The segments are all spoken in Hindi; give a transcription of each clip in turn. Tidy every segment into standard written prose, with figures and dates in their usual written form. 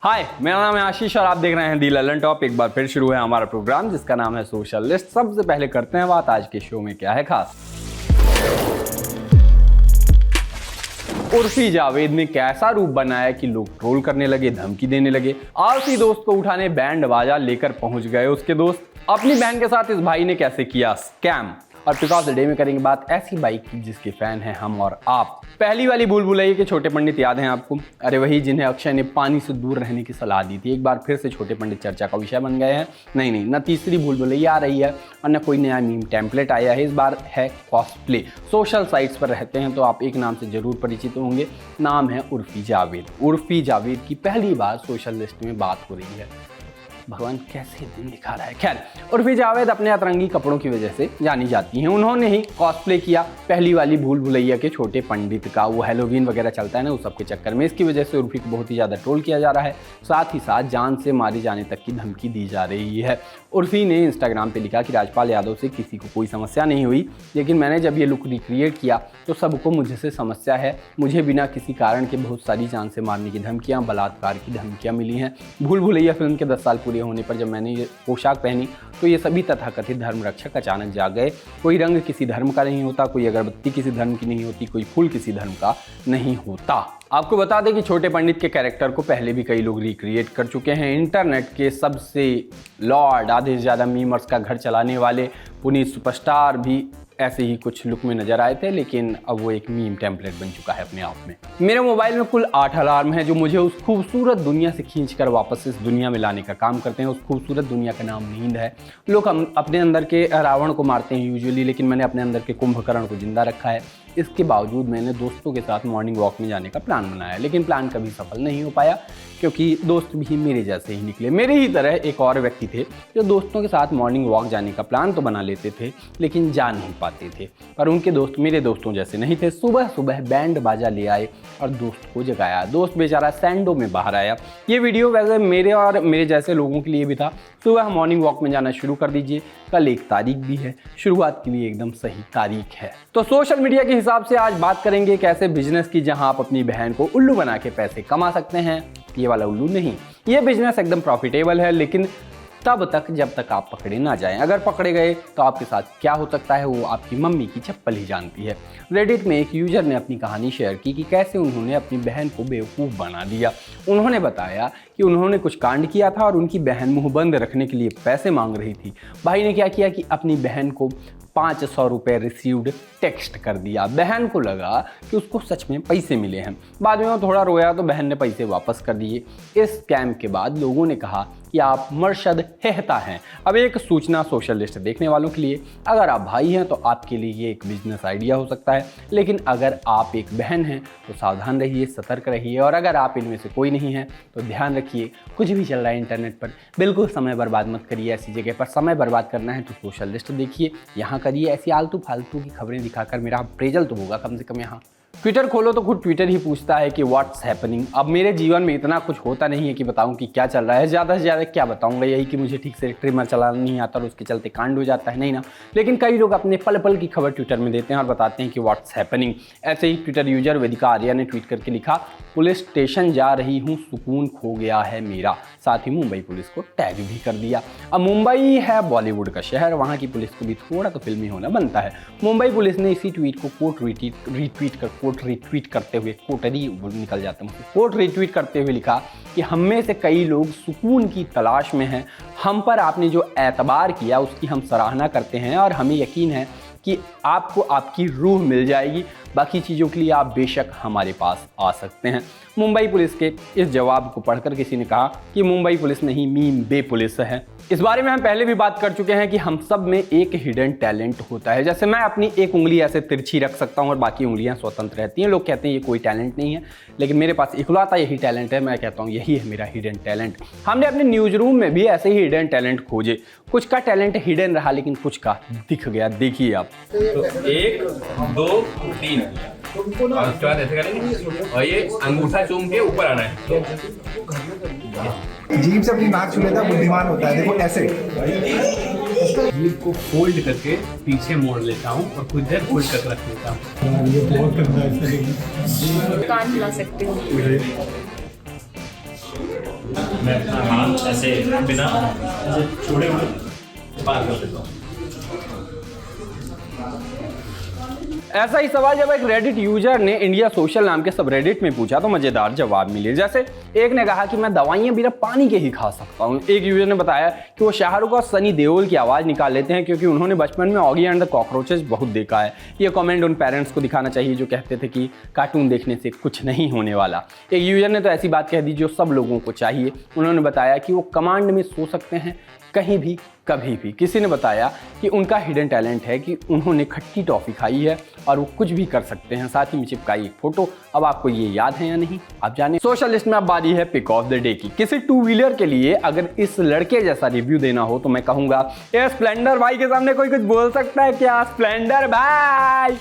हाय, मेरा नाम है आशीष और आप देख रहे हैं दी ललन टॉप। एक बार फिर शुरू है हमारा प्रोग्राम जिसका नाम है सोशल लिस्ट। सबसे पहले करते हैं बात आज के शो में क्या है खास। उर्फी जावेद ने कैसा रूप बनाया कि लोग ट्रोल करने लगे, धमकी देने लगे। आलसी दोस्त को उठाने बैंड बाजा लेकर पहुंच गए उसके दोस्त। अपनी बहन के साथ इस भाई ने कैसे किया स्कैम। और पिक ऑफ द डे में करेंगे बात ऐसी बाइक की जिसके फैन हैं हम और आप। पहली वाली भूल भुलैया के छोटे पंडित याद हैं आपको? अरे वही जिन्हें अक्षय ने पानी से दूर रहने की सलाह दी थी। एक बार फिर से छोटे पंडित चर्चा का विषय बन गए हैं। नहीं, न तीसरी भूल भुलैया आ रही है और न कोई नया मीम टेम्पलेट आया है। इस बार है कॉस्प्ले। सोशल साइट्स पर रहते हैं तो आप एक नाम से जरूर परिचित होंगे। नाम है उर्फी जावेद। उर्फी जावेद की पहली बार सोशल लिस्ट में बात हो रही है। भगवान कैसे दिन दिखा रहा है। खैर, उर्फी जावेद अपने अतरंगी कपड़ों की वजह से जानी जाती हैं। उन्होंने ही कॉस्प्ले किया पहली वाली भूल भुलैया के छोटे पंडित का। वो हैलोवीन वगैरह चलता है ना, उस सब के चक्कर में इसकी वजह से उर्फी को बहुत ही ज़्यादा ट्रोल किया जा रहा है। साथ ही साथ जान से मारे जाने तक की धमकी दी जा रही है। उर्फी ने इंस्टाग्राम पे लिखा कि राजपाल यादव से किसी को कोई समस्या नहीं हुई, लेकिन मैंने जब ये लुक रिक्रिएट किया तो सबको मुझसे समस्या है। मुझे बिना किसी कारण के बहुत सारी जान से मारने की धमकियाँ, बलात्कार की धमकियाँ मिली हैं। भूल भुलैया फिल्म के 10 साल पूरे होने पर जब मैंने ये पोशाक पहनी तो ये सभी तथाकथित धर्म रक्षक अचानक जाग गए। कोई रंग किसी धर्म का नहीं होता, कोई अगरबत्ती किसी धर्म की नहीं होती, कोई फूल किसी धर्म का नहीं होता। आपको बता दें कि छोटे पंडित के कैरेक्टर को पहले भी कई लोग रिक्रिएट कर चुके हैं। इंटरनेट के सबसे लॉर्ड, आधे से ज़्यादा मीमर्स का घर चलाने वाले पुनीत सुपरस्टार भी ऐसे ही कुछ लुक में नजर आए थे, लेकिन अब वो एक मीम टेम्पलेट बन चुका है अपने आप में। मेरे मोबाइल में कुल 8 अलार्म है जो मुझे उस खूबसूरत दुनिया से खींचकर वापस इस दुनिया में लाने का काम करते हैं। उस खूबसूरत दुनिया का नाम नींद है। लोग अपने अंदर के रावण को मारते हैं यूजुअली, लेकिन मैंने अपने अंदर के कुंभकर्ण को जिंदा रखा है। इसके बावजूद मैंने दोस्तों के साथ मॉर्निंग वॉक में जाने का प्लान बनाया, लेकिन प्लान कभी सफल नहीं हो पाया क्योंकि दोस्त भी मेरे जैसे ही निकले। मेरे ही तरह एक और व्यक्ति थे जो दोस्तों के साथ मॉर्निंग वॉक जाने का प्लान तो बना लेते थे लेकिन जा नहीं पाते थे। पर उनके दोस्त मेरे दोस्तों जैसे नहीं थे। सुबह सुबह बैंड बाजा ले आए और दोस्त को जगाया। दोस्त बेचारा सैंडो में बाहर आया। ये वीडियो वैसे मेरे और मेरे जैसे लोगों के लिए भी था। सुबह मॉर्निंग वॉक में जाना शुरू कर दीजिए। कल 1 तारीख भी है, शुरुआत के लिए एकदम सही तारीख है। तो सोशल मीडिया के हिसाब से आज बात करेंगे कैसे बिजनेस की, जहां आप अपनी बहन को उल्लू बना के पैसे कमा सकते हैं। ये वाला उल्लू नहीं, ये बिजनेस एकदम प्रॉफिटेबल है, लेकिन तब तक जब तक आप पकड़े ना जाएं। अगर पकड़े गए तो आपके साथ क्या हो सकता है वो आपकी मम्मी की चप्पल ही जानती है। रेडिट में एक यूजर ने अपनी कहानी शेयर की कि कैसे उन्होंने अपनी बहन को बेवकूफ़ बना दिया। उन्होंने बताया कि उन्होंने कुछ कांड किया था और उनकी बहन मुंह बंद रखने के लिए पैसे मांग रही थी। भाई ने क्या किया कि अपनी बहन को 500 रुपये रिसीव्ड टेक्स्ट कर दिया। बहन को लगा कि उसको सच में पैसे मिले हैं। बाद में वो थोड़ा रोया तो बहन ने पैसे वापस कर दिए। इस स्कैम के बाद लोगों ने कहा कि आप मर्शद हेहता हैं। अब एक सूचना सोशल लिस्ट देखने वालों के लिए, अगर आप भाई हैं तो आपके लिए ये एक बिजनेस आइडिया हो सकता है, लेकिन अगर आप एक बहन हैं तो सावधान रहिए, सतर्क रहिए। और अगर आप इनमें से कोई नहीं है तो ध्यान रखिए, कुछ भी चल रहा है इंटरनेट पर, बिल्कुल समय बर्बाद मत करिए। ऐसी जगह पर समय बर्बाद करना है तो सोशल लिस्ट देखिए, यहाँ करिए। ऐसी आलतू फालतू की खबरें दिखाकर मेरा अप्रेजल तो होगा कम से कम। यहाँ ट्विटर खोलो तो खुद ट्विटर ही पूछता है कि व्हाट्स हैपनिंग। अब मेरे जीवन में इतना कुछ होता नहीं है कि बताऊं कि क्या चल रहा है। ज़्यादा से ज़्यादा क्या बताऊंगा, यही कि मुझे ठीक से ट्रिमर चलाना नहीं आता और उसके चलते कांड हो जाता है, नहीं ना। लेकिन कई लोग अपने पल पल की खबर ट्विटर में देते हैं और बताते हैं कि व्हाट्स हैपनिंग। ऐसे ही ट्विटर यूजर वेदिका आर्या ने ट्वीट करके लिखा, पुलिस स्टेशन जा रही हूँ, सुकून खो गया है मेरा। साथ ही मुंबई पुलिस को टैग भी कर दिया। अब मुंबई है बॉलीवुड का शहर, वहाँ की पुलिस को भी थोड़ा तो फिल्मी होना बनता है। मुंबई पुलिस ने इसी ट्वीट को कोट रिट्वीट करते हुए, कोटरी निकल जाता है, कोट रिट्वीट करते हुए लिखा कि हम में से कई लोग सुकून की तलाश में हैं। हम पर आपने जो एतबार किया उसकी हम सराहना करते हैं और हमें यकीन है कि आपको आपकी रूह मिल जाएगी। बाकी चीज़ों के लिए आप बेशक हमारे पास आ सकते हैं। मुंबई पुलिस के इस जवाब को पढ़कर किसी ने कहा कि मुंबई पुलिस नहीं, मीम बे पुलिस है। इस बारे में हम पहले भी बात कर चुके हैं कि हम सब में एक हिडन टैलेंट होता है। जैसे मैं अपनी एक उंगली ऐसे तिरछी रख सकता हूँ और बाकी उंगलियां स्वतंत्र रहती हैं। लोग कहते हैं ये कोई टैलेंट नहीं है, लेकिन मेरे पास इकलौता यही टैलेंट है। मैं कहता हूँ यही है मेरा हिडन टैलेंट। हमने अपने न्यूज रूम में भी ऐसे ही हिडन टैलेंट खोजे। कुछ का टैलेंट हिडन रहा लेकिन कुछ का दिख गया। देखिए आप, तो 1 2 3 और उसके बाद ऐसे करेंगे और ये अंगूठा चूम के ऊपर आना है। जीभ से अपनी नाक छू लेता बुद्धिमान होता है। देखो ऐसे जीभ को फोल्ड करके पीछे मोड़ लेता हूँ और कुछ देर फोल्ड करके रख लेता हूँ। कान हिला सकते हो। मैं अपना हाथ ऐसे बिना ऐसे छोड़े हुए पार कर देता हूँ। ऐसा ही सवाल जब एक रेडिट यूजर ने इंडिया सोशल नाम के सब रेडिट में पूछा तो मजेदार जवाब मिले। जैसे एक ने कहा कि मैं दवाइयां बिना पानी के ही खा सकता हूं। एक यूजर ने बताया कि वो शाहरुख और सनी देओल की आवाज निकाल लेते हैं क्योंकि उन्होंने बचपन में ऑगी एंड द कॉकरोचेस बहुत देखा है। ये कमेंट उन पेरेंट्स को दिखाना चाहिए जो कहते थे कि कार्टून देखने से कुछ नहीं होने वाला। एक यूजर ने तो ऐसी बात कह दी जो सब लोगों को चाहिए। उन्होंने बताया कि वो कमांड में सो सकते हैं कहीं भी कभी भी। किसी ने बताया कि उनका हिडन टैलेंट है कि उन्होंने खट्टी टॉफ़ी खाई है और वो कुछ भी कर सकते हैं। साथ ही में चिपकाई एक फोटो। अब आपको ये याद है या नहीं आप जाने। सोशल लिस्ट में अब बारी है पिक ऑफ द डे की। किसी टू व्हीलर के लिए अगर इस लड़के जैसा रिव्यू देना हो तो मैं कहूँगा ये स्प्लेंडर भाई के सामने कोई कुछ बोल सकता है क्या? स्प्लेंडर भाई,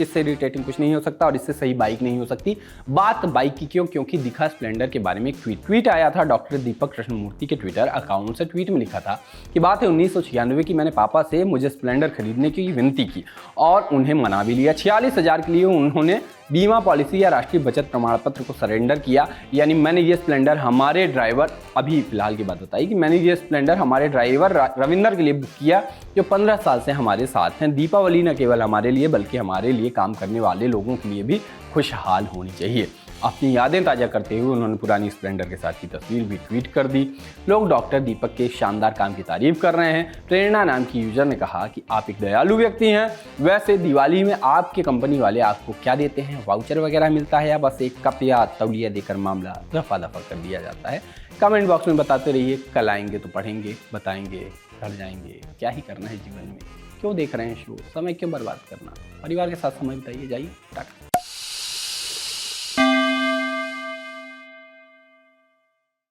इससे इरिटेटिंग कुछ नहीं हो सकता और इससे सही बाइक नहीं हो सकती। बात बाइक की क्यों? क्योंकि दिखा स्प्लेंडर के बारे में एक ट्वीट आया था डॉक्टर दीपक कृष्णमूर्ति के ट्विटर अकाउंट से। ट्वीट में लिखा था कि बात है 1996 की। मैंने पापा से मुझे स्प्लेंडर खरीदने की विनती की और उन्हें मना भी लिया। 46,000 के लिए उन्होंने बीमा पॉलिसी या राष्ट्रीय बचत प्रमाण पत्र को सरेंडर किया। यानी मैंने ये स्प्लेंडर हमारे ड्राइवर, अभी फिलहाल की बात बताई कि मैंने ये स्प्लेंडर हमारे ड्राइवर रविंदर के लिए बुक किया जो 15 साल से हमारे साथ हैं। दीपावली न केवल हमारे लिए बल्कि हमारे लिए काम करने वाले लोगों के लिए भी खुशहाल होनी चाहिए। अपनी यादें ताज़ा करते हुए उन्होंने पुरानी स्प्लेंडर के साथ की तस्वीर भी ट्वीट कर दी। लोग डॉक्टर दीपक के शानदार काम की तारीफ कर रहे हैं। प्रेरणा नाम की यूजर ने कहा कि आप एक दयालु व्यक्ति हैं। वैसे दिवाली में आपके कंपनी वाले आपको क्या देते हैं? वाउचर वगैरह मिलता है या बस एक कप या तौलिया देकर मामला रफा दफा कर दिया जाता है? कमेंट बॉक्स में बताते रहिए। कल आएंगे तो पढ़ेंगे, बताएंगे, घर जाएंगे। क्या ही करना है जीवन में? क्यों देख रहे हैं शो? समय क्यों बर्बाद करना? परिवार के साथ समय बिताइए। जाइए, टाटा।